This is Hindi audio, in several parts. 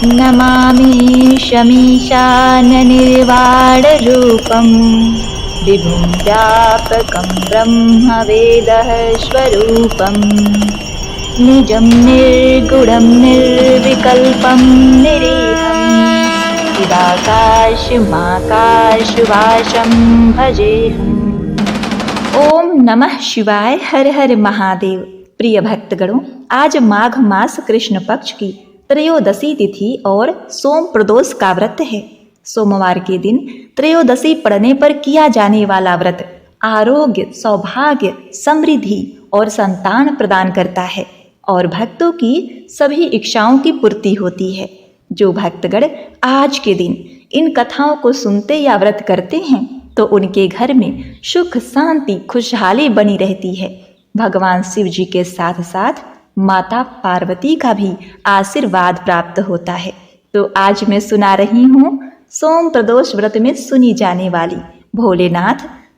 नमामि शमीशाननिर्वाणरूपं विभुं व्यापकं ब्रह्मवेदः स्वरूपं निजं निर्गुणं निर्विकल्पं निरीहं चिदाकाशमाकाशवासं भजेऽहम्। ओम नमः शिवाय। हर हर महादेव। प्रिय भक्तगणों, आज माघ मास कृष्ण पक्ष की त्रयोदशी तिथि और सोम प्रदोष का व्रत है। सोमवार के दिन त्रयोदशी पड़ने पर किया जाने वाला व्रत आरोग्य, सौभाग्य, समृद्धि और संतान प्रदान करता है और भक्तों की सभी इच्छाओं की पूर्ति होती है। जो भक्तगण आज के दिन इन कथाओं को सुनते या व्रत करते हैं तो उनके घर में सुख, शांति, खुशहाली बनी रहती है। भगवान शिव जी के साथ साथ माता पार्वती का भी आशीर्वाद प्राप्त होता है। तो आज मैं सुना रही हूँ सोम प्रदोष व्रत में सुनी जाने वाली भोलेनाथ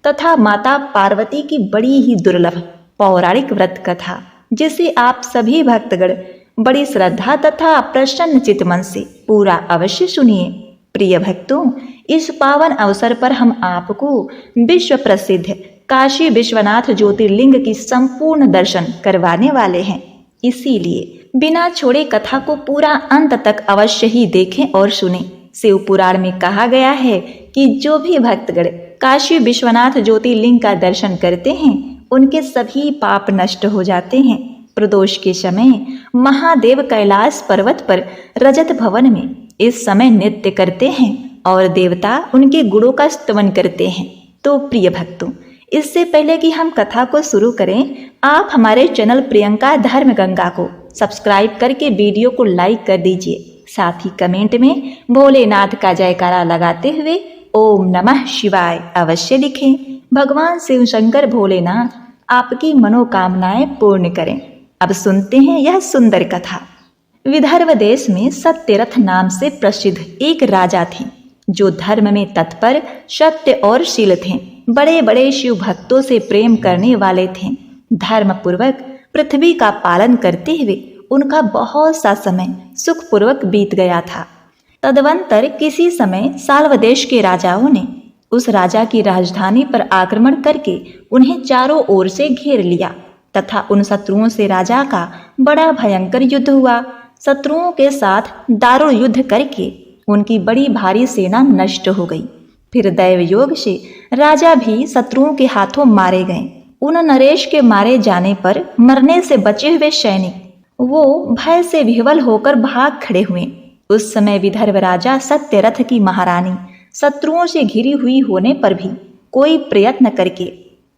तथा माता पार्वती की बड़ी ही दुर्लभ पौराणिक व्रत कथा, जिसे आप सभी भक्तगण बड़ी श्रद्धा तथा प्रसन्न चित्त मन से पूरा अवश्य सुनिए। प्रिय भक्तों, इस पावन अवसर पर हम आपको विश्व प्रसिद्ध काशी विश्वनाथ ज्योतिर्लिंग की संपूर्ण दर्शन करवाने वाले हैं। इसीलिए बिना छोड़े कथा को पूरा अंत तक अवश्य ही देखें और सुनें। शिव पुराण में कहा गया है कि जो भी भक्तगण काशी विश्वनाथ ज्योतिर्लिंग का दर्शन करते हैं उनके सभी पाप नष्ट हो जाते हैं। प्रदोष के समय महादेव कैलाश पर्वत पर रजत भवन में इस समय नृत्य करते हैं और देवता उनके गुणों का स्तवन करते हैं। तो प्रिय भक्तों, इससे पहले कि हम कथा को शुरू करें, आप हमारे चैनल प्रियंका धर्म गंगा को सब्सक्राइब करके वीडियो को लाइक कर दीजिए। साथ ही कमेंट में भोलेनाथ का जयकारा लगाते हुए ओम नमः शिवाय अवश्य लिखें। भगवान शिव शंकर भोलेनाथ आपकी मनोकामनाएं पूर्ण करें। अब सुनते हैं यह सुंदर कथा। विदर्भ देश में सत्यरथ नाम से प्रसिद्ध एक राजा थे जो धर्म में तत्पर, सत्य और शील थे। बड़े बड़े शिव भक्तों से प्रेम करने वाले थे। धर्म पूर्वक पृथ्वी का पालन करते हुए उनका बहुत सा समय सुखपूर्वक बीत गया था। तदवंतर किसी समय साल्व देश के राजाओं ने उस राजा की राजधानी पर आक्रमण करके उन्हें चारों ओर से घेर लिया तथा उन शत्रुओं से राजा का बड़ा भयंकर युद्ध हुआ। शत्रुओं के साथ दारुण युद्ध करके उनकी बड़ी भारी सेना नष्ट हो गई। फिर दैव योग से राजा भी शत्रुओं के हाथों मारे गए। उन नरेश के मारे जाने पर मरने से बचे हुए सैनिक वो भय से विह्वल होकर भाग खड़े हुए। उस समय विदर्भ राजा सत्यरथ की महारानी शत्रुओं से घिरी हुई होने पर भी कोई प्रयत्न करके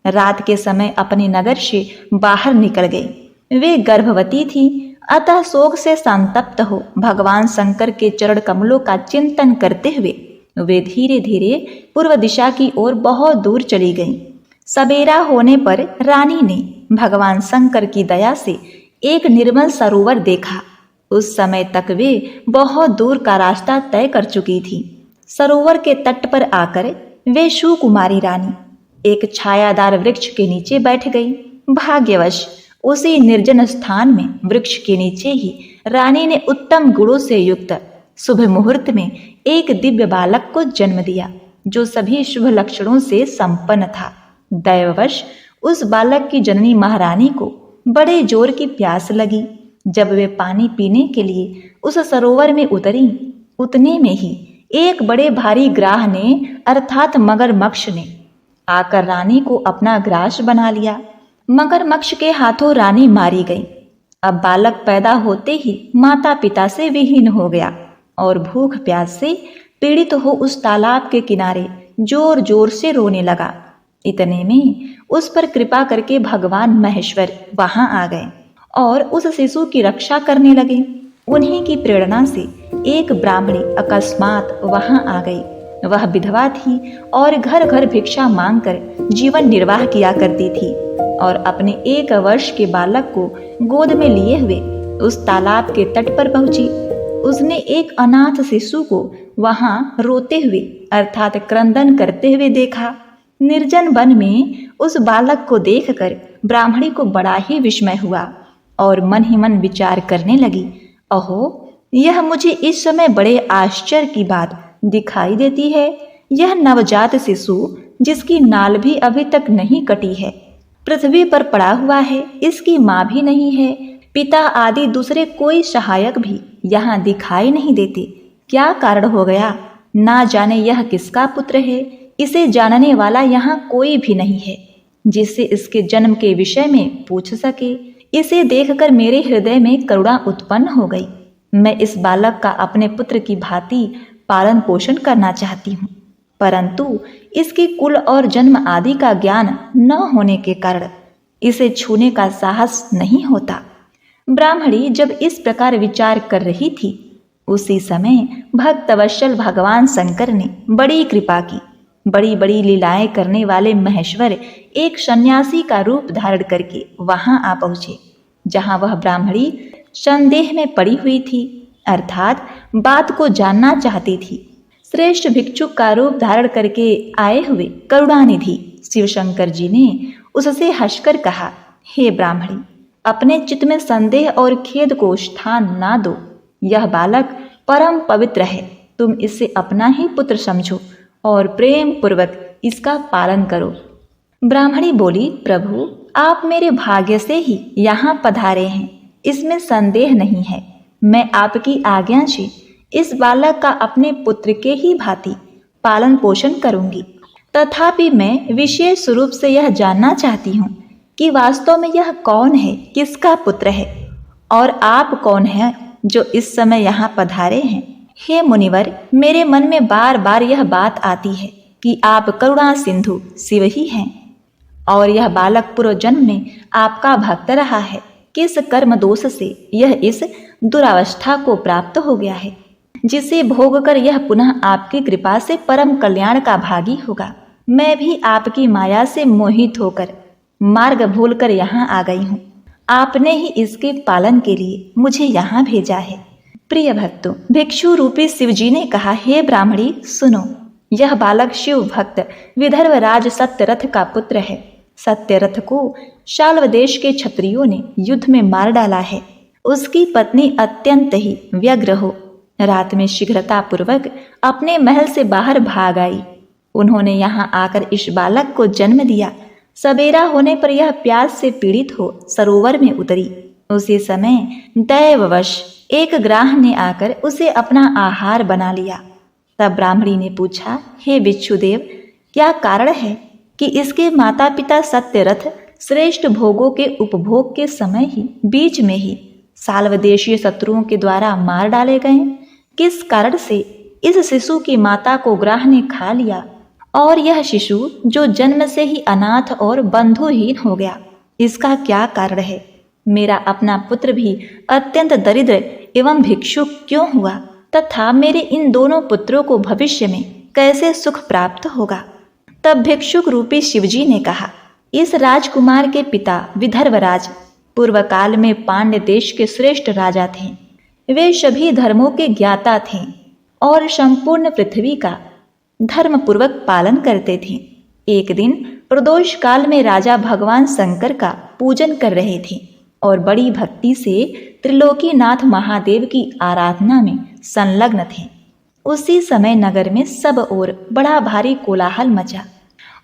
रात के समय अपने नगर से बाहर निकल गई। वे गर्भवती थी, अतः शोक से संतप्त हो भगवान शंकर के चरण कमलों का चिंतन करते हुए वे धीरे धीरे पूर्व दिशा की ओर बहुत दूर चली गईं। सवेरा होने पर रानी ने भगवान शंकर की दया से एक निर्मल सरोवर देखा। उस समय तक वे बहुत दूर का रास्ता तय कर चुकी थी। सरोवर के तट पर आकर वे सुकुमारी रानी एक छायादार वृक्ष के नीचे बैठ गई। भाग्यवश उसी निर्जन स्थान में वृक्ष के नीचे ही रानी ने उत्तम गुणों से युक्त शुभ मुहूर्त में एक दिव्य बालक को जन्म दिया जो सभी शुभ लक्षणों से संपन्न था। दैववश उस बालक की जननी महारानी को बड़े जोर की प्यास लगी। जब वे पानी पीने के लिए उस सरोवर में उतरी, उतने में ही एक बड़े भारी ग्राह ने अर्थात मगरमच्छ ने आकर रानी को अपना ग्रास बना लिया। मगरमच्छ के हाथों रानी मारी गई। अब बालक पैदा होते ही माता पिता से विहीन हो गया और भूख प्यास से पीड़ित हो उस तालाब के किनारे जोर जोर से रोने लगा। इतने में उस पर कृपा करके भगवान महेश्वर वहां आ गए और उस शिशु की रक्षा करने लगे। उन्हीं की प्रेरणा से एक ब्राह्मणी अकस्मात वहां आ गई। वह विधवा थी और घर घर भिक्षा मांगकर जीवन निर्वाह किया करती थी और अपने 1 वर्ष के बालक को गोद में लिए हुए उस तालाब के तट पर पहुंची। उसने एक अनाथ शिशु को वहां रोते हुए अर्थात क्रंदन करते हुए देखा। निर्जन वन में उस बालक को देखकर ब्राह्मणी को बड़ा ही विस्मय हुआ और मन ही मन विचार करने लगी, अहो यह मुझे इस समय बड़े आश्चर्य की बात दिखाई देती है। यह नवजात शिशु जिसकी नाल भी अभी तक नहीं कटी है, पृथ्वी पर पड़ा हुआ है, इसकी माँ भी नहीं है, पिता आदि दूसरे कोई सहायक भी यहाँ दिखाई नहीं देते। क्या कारण हो गया? ना जाने यह किसका पुत्र है। इसे जानने वाला यहाँ कोई भी नहीं है जिससे इसके जन्म के विषय में पूछ सके। इसे देखकर मेरे हृदय में करुणा उत्पन्न हो गई। मैं इस बालक का अपने पुत्र की भांति पालन पोषण करना चाहती हूँ, परंतु इसके कुल और जन्म आदि का ज्ञान न होने के कारण इसे छूने का साहस नहीं होता। ब्राह्मणी जब इस प्रकार विचार कर रही थी, उसी समय भक्तवत्सल भगवान शंकर ने बड़ी कृपा की। बड़ी बड़ी लीलाएं करने वाले महेश्वर एक सन्यासी का रूप धारण करके वहां आ पहुंचे, जहां वह ब्राह्मणी संदेह में पड़ी हुई थी, अर्थात बात को जानना चाहती थी। श्रेष्ठ भिक्षुक का रूप धारण करके आए हुए करुणानिधि शिवशंकर जी ने उससे हंसकर कहा, हे ब्राह्मणी, अपने चित्त में संदेह और खेद को स्थान ना दो। यह बालक परम पवित्र है, तुम इसे अपना ही पुत्र समझो और प्रेम पूर्वक इसका पालन करो। ब्राह्मणी बोली, प्रभु, आप मेरे भाग्य से ही यहाँ पधारे हैं, इसमें संदेह नहीं है। मैं आपकी आज्ञा से इस बालक का अपने पुत्र के ही भांति पालन पोषण करूंगी। तथापि मैं विशेष रूप से यह जानना चाहती हूँ कि वास्तव में यह कौन है, किसका पुत्र है, और आप कौन हैं जो इस समय यहाँ पधारे हैं। हे मुनिवर, मेरे मन में बार बार यह बात आती है कि आप करुणा सिंधु शिव ही हैं, और यह बालक पूर्व जन्म में आपका भक्त रहा है। किस कर्म दोष से यह इस दुरावस्था को प्राप्त हो गया है, जिसे भोग कर यह पुनः आपकी कृपा से परम कल्याण का भागी होगा। मैं भी आपकी माया से मोहित होकर मार्ग भूलकर यहाँ आ गई हूँ। आपने ही इसके पालन के लिए मुझे यहाँ भेजा है। प्रिय भक्तों, भिक्षु रूपी शिवजी ने कहा, हे ब्राह्मणी सुनो, यह बालक शिव भक्त विदर्भ राज सत्यरथ का पुत्र है। सत्यरथ को शाल्व देश के क्षत्रियों ने युद्ध में मार डाला है। उसकी पत्नी अत्यंत ही व्यग्र हो रात में शीघ्रता पूर्वक अपने महल से बाहर भाग आई। उन्होंने यहाँ आकर इस बालक को जन्म दिया। सवेरा होने पर यह प्यास से पीड़ित हो सरोवर में उतरी। उसी समय दैववश एक ग्राह ने आकर उसे अपना आहार बना लिया। तब ब्राह्मणी ने पूछा, हे बिच्छुदेव, क्या कारण है कि इसके माता पिता सत्यरथ श्रेष्ठ भोगों के उपभोग के समय ही बीच में ही साल्वदेशीय शत्रुओं के द्वारा मार डाले गए? किस कारण से इस शिशु की माता को ग्राह ने खा लिया और यह शिशु जो जन्म से ही अनाथ और बंधुहीन हो गया, इसका क्या कारण है? मेरा अपना पुत्र भी अत्यंत दरिद्र एवं भिक्षुक क्यों हुआ, तथा मेरे इन दोनों पुत्रों को भविष्य में कैसे सुख प्राप्त होगा? तब भिक्षुक रूपी शिवजी ने कहा, इस राजकुमार के पिता विदर्भराज पूर्व काल में पांड्य देश के श्रेष्ठ राजा थे। वे सभी धर्मों के ज्ञाता थे और संपूर्ण पृथ्वी का धर्म पूर्वक पालन करते थे। एक दिन प्रदोष काल में राजा भगवान शंकर का पूजन कर रहे थे और बड़ी भक्ति से त्रिलोकीनाथ महादेव की आराधना में संलग्न थे। उसी समय नगर में सब ओर बड़ा भारी कोलाहल मचा।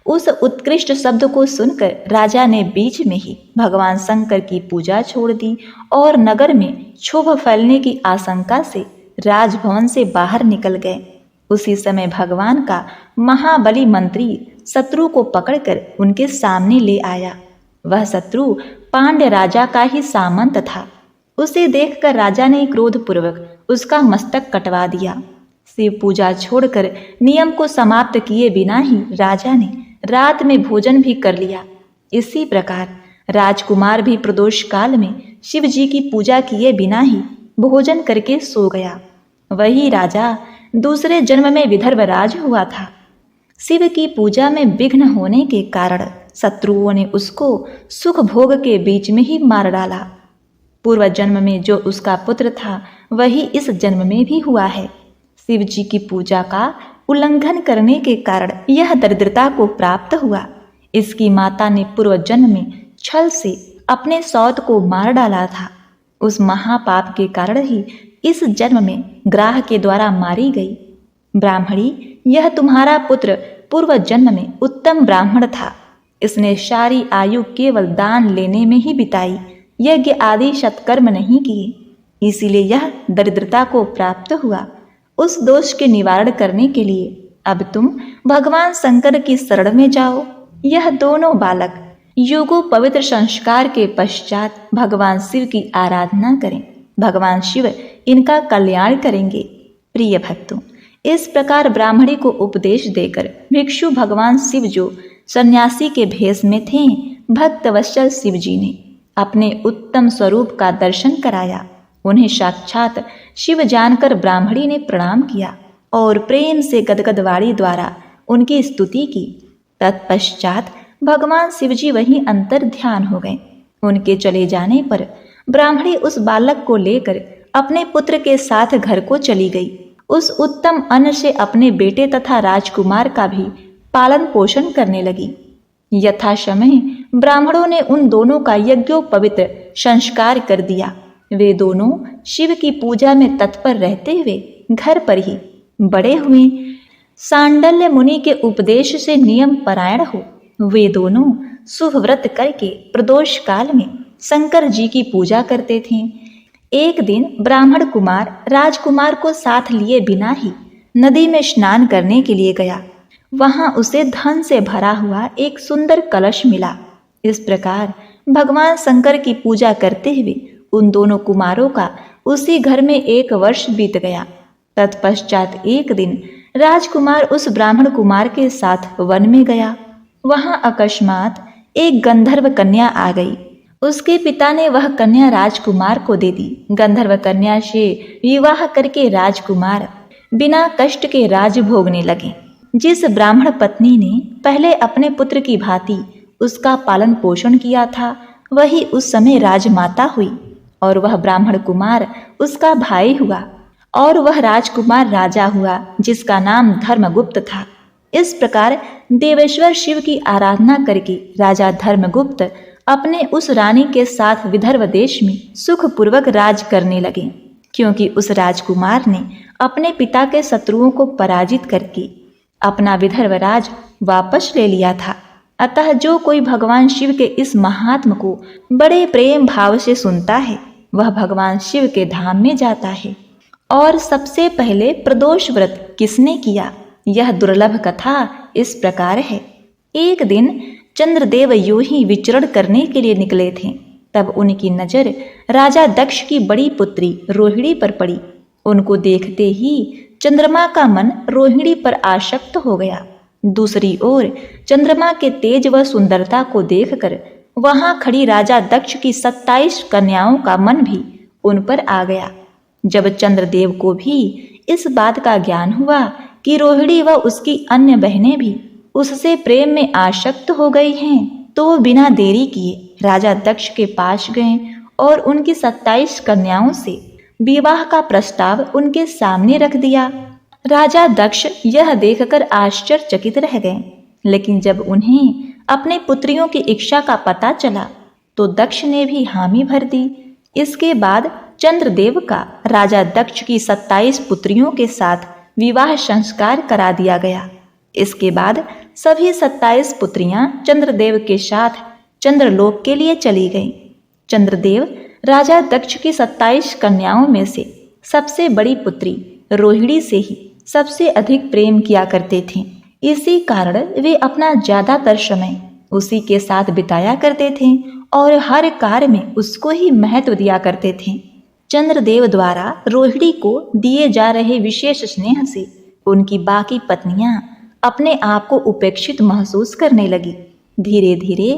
उस उत्कृष्ट शब्द को सुनकर राजा ने बीच में ही भगवान शंकर की पूजा छोड़ दी और नगर में क्षोभ फैलने की आशंका से राजभवन से बाहर निकल गए। उसी समय भगवान का महाबली मंत्री शत्रु को पकड़कर उनके सामने ले आया। वह शत्रु पांड्य राजा का ही सामंत था। उसे देखकर राजा ने क्रोधपूर्वक उसका मस्तक कटवा दिया। शिव पूजा छोड़कर नियम को समाप्त किए बिना ही राजा ने रात में भोजन भी कर लिया। इसी प्रकार राजकुमार भी प्रदोष काल में शिव जी की पूजा किए बिना ही भोजन करके सो गया। वही राजा दूसरे जन्म में विदर्भराज हुआ था। शिव की पूजा में विघ्न होने के कारण शत्रुओं ने उसको सुख भोग के बीच में ही मार डाला। पूर्व जन्म में जो उसका पुत्र था वही इस जन्म में भी हुआ है। शिव जी की पूजा का उल्लंघन करने के कारण यह दरिद्रता को प्राप्त हुआ। इसकी माता ने पूर्व जन्म में छल से अपने सौत को मार डाला था। उस महापाप के कारण ही इस जन्म में ग्राह के द्वारा मारी गई। ब्राह्मणी, यह तुम्हारा पुत्र पूर्व जन्म में उत्तम ब्राह्मण था। इसने सारी आयु केवल दान लेने में ही बिताई, यज्ञ आदि सत्कर्म नहीं किए, इसीलिए यह दरिद्रता को प्राप्त हुआ। उस दोष के निवारण करने के लिए अब तुम भगवान शंकर की शरण में जाओ। यह दोनों बालक युगों पवित्र संस्कार के पश्चात भगवान शिव की आराधना करें। भगवान शिव इनका कल्याण करेंगे। प्रिय भक्तों, इस प्रकार ब्राह्मणी को उपदेश देकर भिक्षु भगवान शिव जो सन्यासी के भेष में थे, भक्तवत्सल शिव जी ने अपने उत्तम स्वरूप का दर्शन कराया। उन्हें साक्षात शिव जानकर ब्राह्मणी ने प्रणाम किया और प्रेम से गदगद वाणी द्वारा उनकी स्तुति की। तत्पश्चात भगवान शिवजी वहीं अंतर ध्यान हो गए। उनके चले जाने पर ब्राह्मणी उस बालक को लेकर अपने पुत्र के साथ घर को चली गई। उस उत्तम अन्न से अपने बेटे तथा राजकुमार का भी पालन पोषण करने लगी। यथासमय ब्राह्मणों ने उन दोनों का यज्ञोपवित संस्कार कर दिया। वे दोनों शिव की पूजा में तत्पर रहते हुए घर पर ही बड़े हुए। सांडल्य मुनि के उपदेश से नियम परायण हो वे दोनों शुभ व्रत करके प्रदोष काल में शंकर जी की पूजा करते थे। एक दिन ब्राह्मण कुमार राजकुमार को साथ लिए बिना ही नदी में स्नान करने के लिए गया। वहां उसे धन से भरा हुआ एक सुंदर कलश मिला। इस प्रकार भगवान शंकर की पूजा करते हुए उन दोनों कुमारों का उसी घर में 1 वर्ष बीत गया। तत्पश्चात एक दिन राजकुमार उस ब्राह्मण कुमार के साथ वन में गया। वहां अकस्मात एक गंधर्व कन्या आ गई। उसके पिता ने वह कन्या राजकुमार को दे दी। गंधर्व कन्या से विवाह करके राजकुमार बिना कष्ट के राज भोगने लगे। जिस ब्राह्मण पत्नी ने पहले अपने पुत्र की भांति उसका पालन पोषण किया था, वही उस समय राजमाता हुई और वह ब्राह्मण कुमार उसका भाई हुआ और वह राजकुमार राजा हुआ जिसका नाम धर्मगुप्त था। इस प्रकार देवेश्वर शिव की आराधना करके राजा धर्मगुप्त अपने उस रानी के साथ विदर्भ देश में सुखपूर्वक राज करने लगे, क्योंकि उस राजकुमार ने अपने पिता के शत्रुओं को पराजित करके अपना विदर्भ राज वापस ले लिया था। अतः जो कोई भगवान शिव के इस महात्म को बड़े प्रेम भाव से सुनता है, वह भगवान शिव के धाम में जाता है। और सबसे पहले प्रदोष व्रत किसने किया, यह दुर्लभ कथा इस प्रकार है। एक दिन चंद्रदेव यूं ही विचरण करने के लिए निकले थे। तब उनकी नजर राजा दक्ष की बड़ी पुत्री रोहिणी पर पड़ी। उनको देखते ही चंद्रमा का मन रोहिणी पर आसक्त हो गया। दूसरी ओर चंद्रमा के तेज व सुंदरता को देखकर वहां खड़ी राजा दक्ष की 27 कन्याओं का मन भी उन पर आ गया। जब चंद्रदेव को भी इस बात का ज्ञान हुआ कि रोहिणी व उसकी अन्य बहनें भी उससे प्रेम में आसक्त हो गई हैं, तो वो बिना देरी किए राजा दक्ष के पास गए और उनकी 27 कन्याओं से विवाह का प्रस्ताव उनके सामने रख दिया। राजा दक्ष यह देखकर आश्चर्यचकित रह गए, लेकिन जब उन्हें अपने पुत्रियों की इच्छा का पता चला तो दक्ष ने भी हामी भर दी। इसके बाद चंद्रदेव का राजा दक्ष की 27 पुत्रियों के साथ विवाह संस्कार करा दिया गया। इसके बाद सभी 27 पुत्रियां चंद्रदेव के साथ चंद्रलोक के लिए चली गईं। चंद्रदेव राजा दक्ष की 27 कन्याओं में से सबसे बड़ी पुत्री रोहिणी से ही सबसे अधिक प्रेम किया करते थे। इसी कारण वे अपना ज्यादातर समय उसी के साथ बिताया करते थे और हर कार्य में उसको ही महत्व दिया करते थे। चंद्रदेव द्वारा रोहिणी को दिए जा रहे विशेष स्नेह से उनकी बाकी पत्नियां अपने आप को उपेक्षित महसूस करने लगी। धीरे धीरे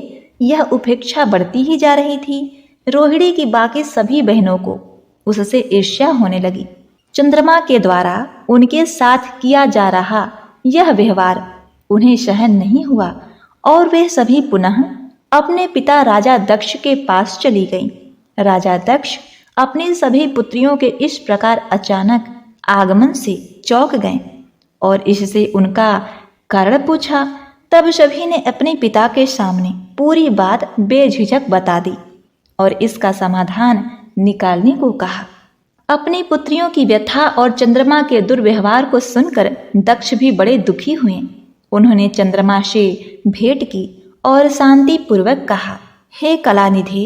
यह उपेक्षा बढ़ती ही जा रही थी। रोहिणी की बाकी सभी बहनों को उससे ईर्ष्या होने लगी। चंद्रमा के द्वारा उनके साथ किया जा रहा यह व्यवहार उन्हें सहन नहीं हुआ और वे सभी पुनः अपने पिता राजा दक्ष के पास चली गईं। राजा दक्ष अपनी सभी पुत्रियों के इस प्रकार अचानक आगमन से चौंक गए और इससे उनका कारण पूछा। तब सभी ने अपने पिता के सामने पूरी बात बेझिझक बता दी और इसका समाधान निकालने को कहा। अपनी पुत्रियों की व्यथा और चंद्रमा के दुर्व्यवहार को सुनकर दक्ष भी बड़े दुखी हुए। उन्होंने चंद्रमा से भेंट की और शांति पूर्वक कहा, हे कलानिधि,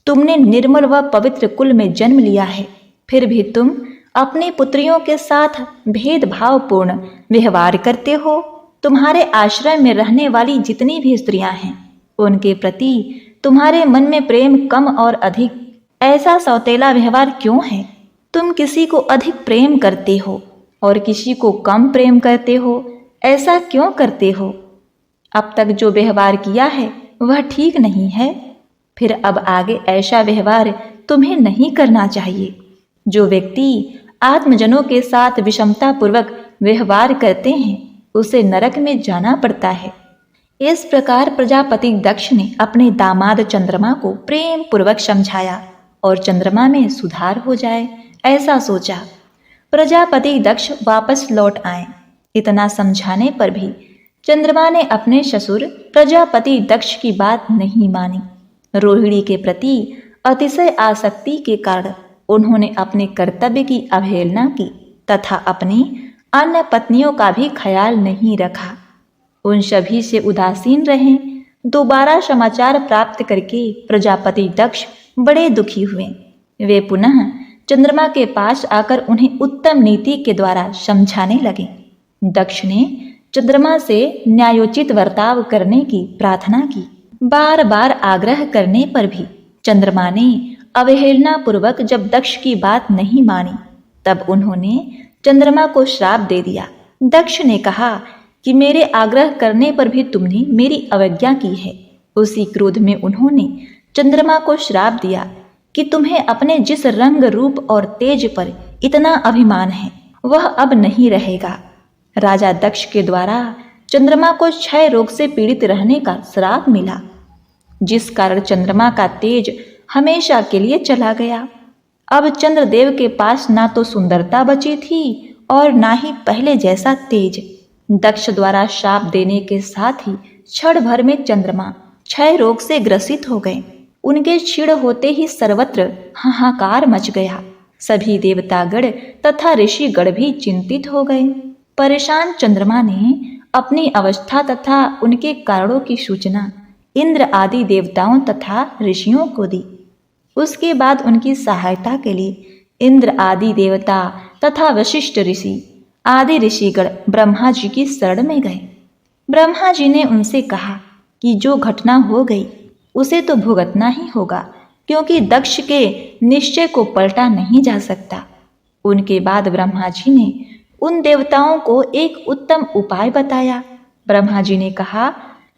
तुमने निर्मल व पवित्र कुल में जन्म लिया है, फिर भी तुम अपनी पुत्रियों के साथ भेदभावपूर्ण व्यवहार करते हो। तुम्हारे आश्रय में रहने वाली जितनी भी स्त्रियां हैं, उनके प्रति तुम्हारे मन में प्रेम कम और अधिक, ऐसा सौतेला व्यवहार क्यों है? तुम किसी को अधिक प्रेम करते हो और किसी को कम प्रेम करते हो, ऐसा क्यों करते हो? अब तक जो व्यवहार किया है वह ठीक नहीं है, फिर अब आगे ऐसा व्यवहार तुम्हें नहीं करना चाहिए। जो व्यक्ति आत्मजनों के साथ विषमतापूर्वक व्यवहार करते हैं, उसे नरक में जाना पड़ता है। इस प्रकार प्रजापति दक्ष ने अपने दामाद चंद्रमा को प्रेम पूर्वक समझाया और चंद्रमा में सुधार हो जाए, ऐसा सोचा। प्रजापति दक्ष वापस लौट आए। इतना समझाने पर भी चंद्रमा ने अपने ससुर प्रजापति दक्ष की बात नहीं मानी। रोहिणी के प्रति अतिशय आसक्ति के कारण उन्होंने अपने कर्तव्य की अवहेलना की तथा अपनी अन्य पत्नियों का भी ख्याल नहीं रखा। उन सभी से उदासीन रहे। दोबारा समाचार प्राप्त करके प्रजापति दक्ष बड़े दुखी हुए। वे पुनः चंद्रमा के पास आकर उन्हें उत्तम नीति के द्वारा समझाने लगे। दक्ष ने चंद्रमा से न्यायोचित बर्ताव करने की प्रार्थना की। बार बार आग्रह करने पर भी चंद्रमा ने अवहेलना पूर्वक जब दक्ष की बात नहीं मानी, तब उन्होंने चंद्रमा को श्राप दे दिया। दक्ष ने कहा कि मेरे आग्रह करने पर भी तुमने मेरी अवज्ञा की है। उसी क्रोध में उन्होंने चंद्रमा को श्राप दिया कि तुम्हें अपने जिस रंग, रूप और तेज पर इतना अभिमान है, वह अब नहीं रहेगा। राजा दक्ष के द्वारा चंद्रमा को क्षय रोग से पीड़ित रहने का श्राप मिला, जिस कारण चंद्रमा का तेज हमेशा के लिए चला गया। अब चंद्रदेव के पास ना तो सुंदरता बची थी और ना ही पहले जैसा तेज। दक्ष द्वारा शाप देने के साथ ही क्षण भर में चंद्रमा क्षय रोग से ग्रसित हो गए। उनके क्षीण होते ही सर्वत्र हाहाकार मच गया। सभी देवतागण तथा ऋषिगण भी चिंतित हो गए। परेशान चंद्रमा ने अपनी अवस्था तथा उनके कारणों की सूचना इंद्र आदि देवताओं तथा ऋषियों को दी। उसके बाद उनकी सहायता के लिए इंद्र आदि देवता तथा वशिष्ठ ऋषि आदि ऋषिगण ब्रह्मा जी की शरण में गए। ब्रह्मा जी ने उनसे कहा कि जो घटना हो गई उसे तो भुगतना ही होगा, क्योंकि दक्ष के निश्चय को पलटा नहीं जा सकता। उनके बाद ब्रह्मा जी ने उन देवताओं को एक उत्तम उपाय बताया। ब्रह्मा जी ने कहा,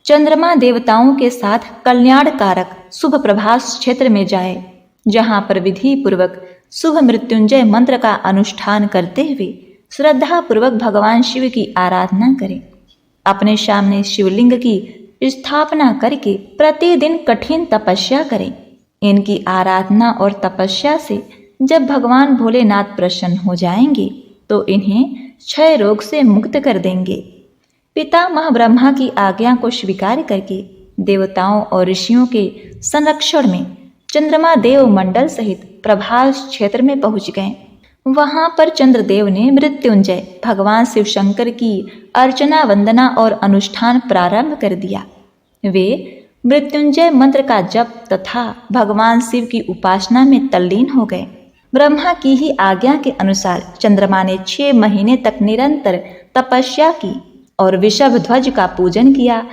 चंद्रमा देवताओं के साथ कल्याणकारक शुभ प्रभास क्षेत्र में जाए, जहाँ पर विधि पूर्वक शुभ मृत्युंजय मंत्र का अनुष्ठान करते हुए श्रद्धा पूर्वक भगवान शिव की आराधना करें। अपने सामने शिवलिंग की स्थापना करके प्रतिदिन कठिन तपस्या करें। इनकी आराधना और तपस्या से जब भगवान भोलेनाथ प्रसन्न हो जाएंगे तो इन्हें क्षय रोग से मुक्त कर देंगे। पितामह ब्रह्मा की आज्ञा को स्वीकार करके देवताओं और ऋषियों के संरक्षण में चंद्रमा देव मंडल सहित प्रभास क्षेत्र में पहुंच गए। वहां पर चंद्रदेव ने मृत्युंजय भगवान शिव शंकर की अर्चना, वंदना और अनुष्ठान प्रारंभ कर दिया। वे मृत्युंजय मंत्र का जप तथा भगवान शिव की उपासना में तल्लीन हो गए। ब्रह्मा की ही आज्ञा के अनुसार चंद्रमा ने 6 महीने तक निरंतर तपस्या की और विषभ ध्वज का पूजन किया।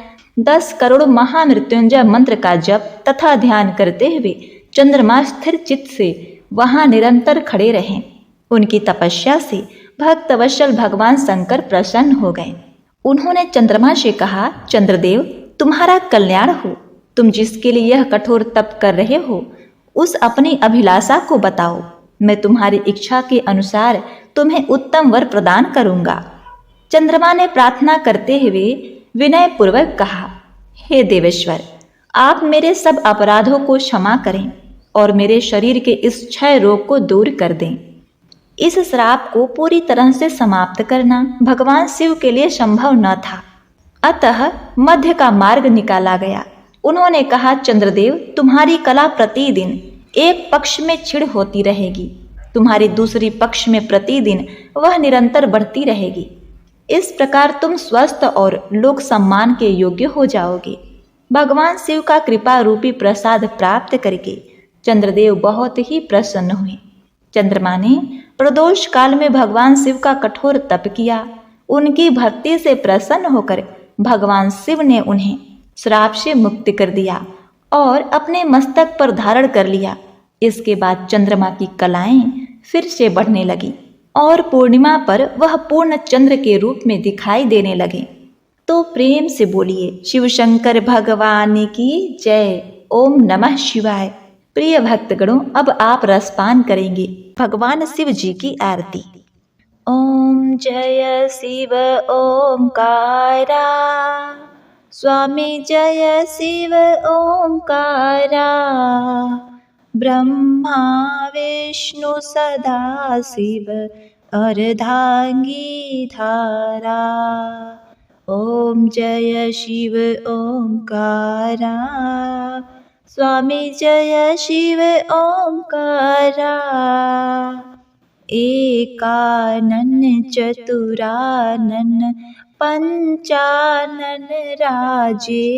10 करोड़ महामृत्युंजय मंत्र का जप तथा ध्यान करते हुए चंद्रमा स्थिर चित्त से वहां निरंतर खड़े रहे। उनकी तपस्या से भक्तवत्सल भगवान शंकर प्रसन्न हो गए। उन्होंने चंद्रमा से कहा, चंद्रदेव, तुम्हारा कल्याण हो। तुम जिसके लिए यह कठोर तप कर रहे हो, उस अपनी अभिलाषा को बताओ। मैं तुम्हारी इच्छा के अनुसार तुम्हें उत्तम वर प्रदान करूंगा। चंद्रमा ने प्रार्थना करते हुए विनय पूर्वक कहा, हे देवेश्वर, आप मेरे सब अपराधों को क्षमा करें और मेरे शरीर के इस क्षय रोग को दूर कर दें। इस श्राप को पूरी तरह से समाप्त करना भगवान शिव के लिए संभव न था, अतः मध्य का मार्ग निकाला गया। उन्होंने कहा, चंद्रदेव, तुम्हारी कला प्रतिदिन एक पक्ष में क्षीण होती रहेगी। तुम्हारी दूसरी पक्ष में प्रतिदिन वह निरंतर बढ़ती रहेगी। इस प्रकार तुम स्वस्थ और लोक सम्मान के योग्य हो जाओगे। भगवान शिव का कृपा रूपी प्रसाद प्राप्त करके चंद्रदेव बहुत ही प्रसन्न हुए। चंद्रमा ने प्रदोष काल में भगवान शिव का कठोर तप किया। उनकी भक्ति से प्रसन्न होकर भगवान शिव ने उन्हें श्राप से मुक्त कर दिया और अपने मस्तक पर धारण कर लिया। इसके बाद चंद्रमा की कलाएं फिर से बढ़ने लगी और पूर्णिमा पर वह पूर्ण चंद्र के रूप में दिखाई देने लगे। तो प्रेम से बोलिए शिव शंकर भगवान की जय। ओम नमः शिवाय। प्रिय भक्तगणों, अब आप रसपान करेंगे भगवान शिव जी की आरती। ओम जय शिव ओंकारा, स्वामी जय शिव ओंकारा, ब्रह्मा विष्णु सदा शिव अर्धांगी धारा। ओम जय शिव ओंकारा, स्वामी जय शिव ओंकारा, एकानन चतुरानन पंचानन राजे,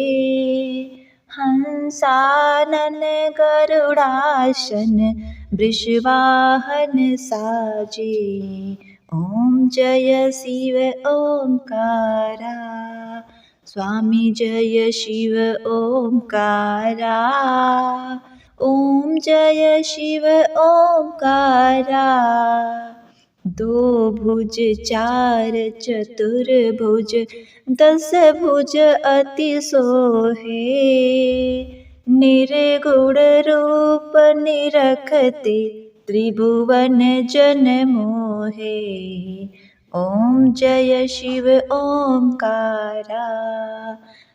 हंसानन गरुड़ासन वृषवाहन साजे। ओम जय शिव ओंकारा, स्वामी जय शिव ओंकारा, ओम जय शिव ओंकारा। दो भुज चार चतुर्भुज दस भुज अति सोहे, निर्गुण रूप निरखते त्रिभुवन जन मोहे। ओम जय शिव ओंकारा,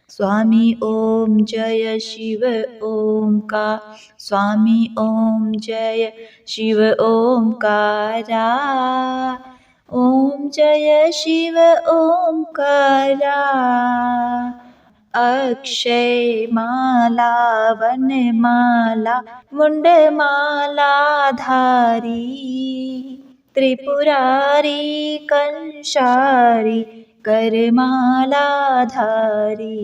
स्वामी ओम जय शिव ओंकार, स्वामी ओम जय शिव ओंकारा, ओम जय शिव ओंकारा। अक्षय माला वन माला मुंड माला धारी, त्रिपुरारी कंशारी करमाला धारी।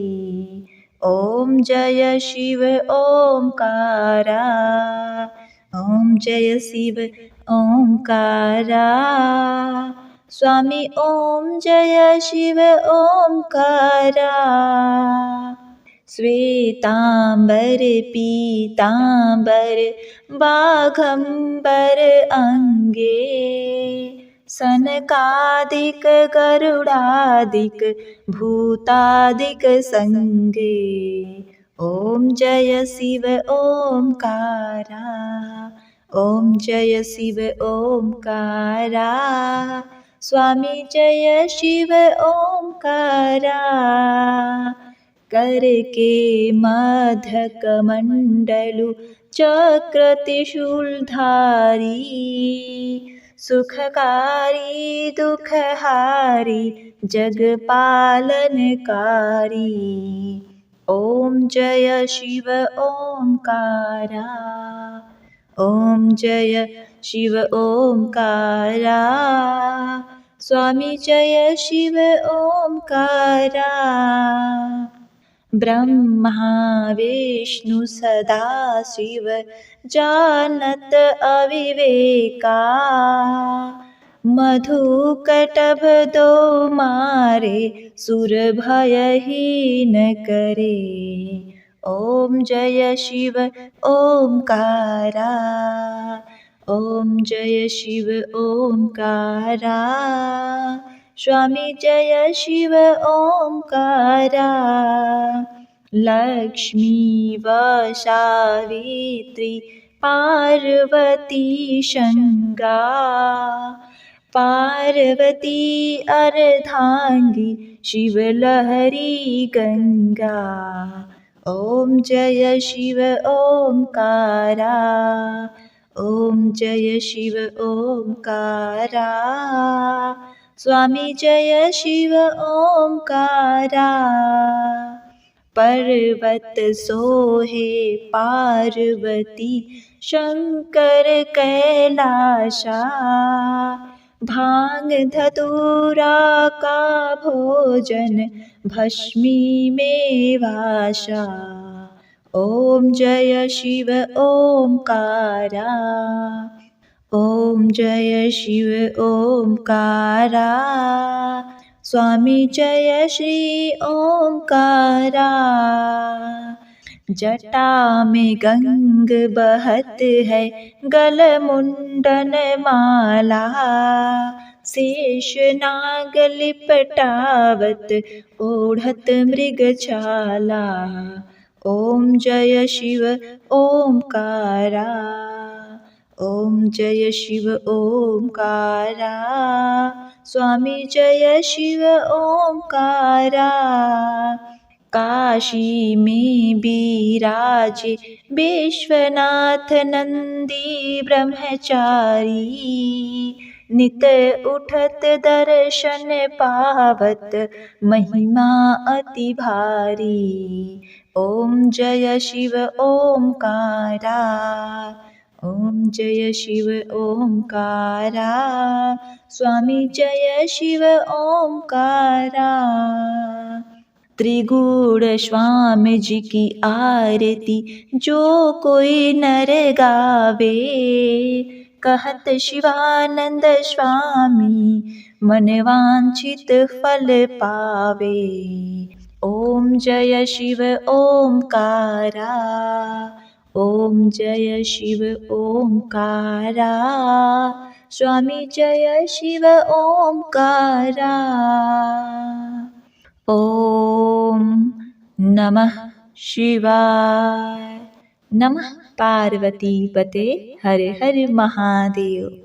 ओम जय शिव ओंकारा, ओम जय शिव ओंकारा, स्वामी ओम जय शिव ओंकारा। श्वेतांबर पीतांबर बाघंबर अंगे, सनकादिक गरुडादिक भूतादिक संगे। ओम जय शिव ओंकारा, ओम जय शिव ओंकारा, स्वामी जय शिव ओंकारा। करके मध्यक मंडलु चक्र त्रिशूलधारी, सुखकारी दुखहारी जगपालनकारी। ओम जय शिव ओंकारा, ओम जय शिव ओंकारा, स्वामी जय शिव ओंकारा। ब्रह्मा विष्णु सदा शिव जानत अविवेका, मधुकटभ दो मारे सुर भय ही न करे। ओम जय शिव ओंकारा, ओम जय शिव ओंकारा, स्वामी जय शिव ओंकारा। लक्ष्मी व सावित्री पार्वती शंगा, पार्वती अर्धांगी शिवलहरी गंगा। ओम जय शिव ओंकारा, ओम जय शिव ओंकारा, स्वामी जय शिव ओंकारा। पर्वत सोहे पार्वती शंकर कैलाशा। भांग धतूरा का भोजन भस्मी में वाशा। ओम जय शिव ओंकारा। ओम जय शिव ओंकारा। स्वामी जय श्री ओंकारा। जटा में गंग बहत है गल मुंडन माला। शेष नाग लिपटावत ओढ़त मृगछाला। ओम जय शिव ओंकारा। ओम जय शिव ओंकारा। स्वामी जय शिव ओंकारा। काशी में विराजे विश्वनाथ नंदी ब्रह्मचारी। नित उठत दर्शन पावत महिमा अति भारी। ओम जय शिव ओंकारा। ओम जय शिव ओंकारा। स्वामी जय शिव ओंकारा। त्रिगुण स्वामी जी की आरती जो कोई नर गावे। कहत शिवानंद स्वामी मन वांछित फल पावे। ओम जय शिव ओंकारा। ओम जय शिव ओंकारा। स्वामी जय शिव ओंकारा। ओम नमः शिवाय। नमः पार्वती पते हर हर महादेव।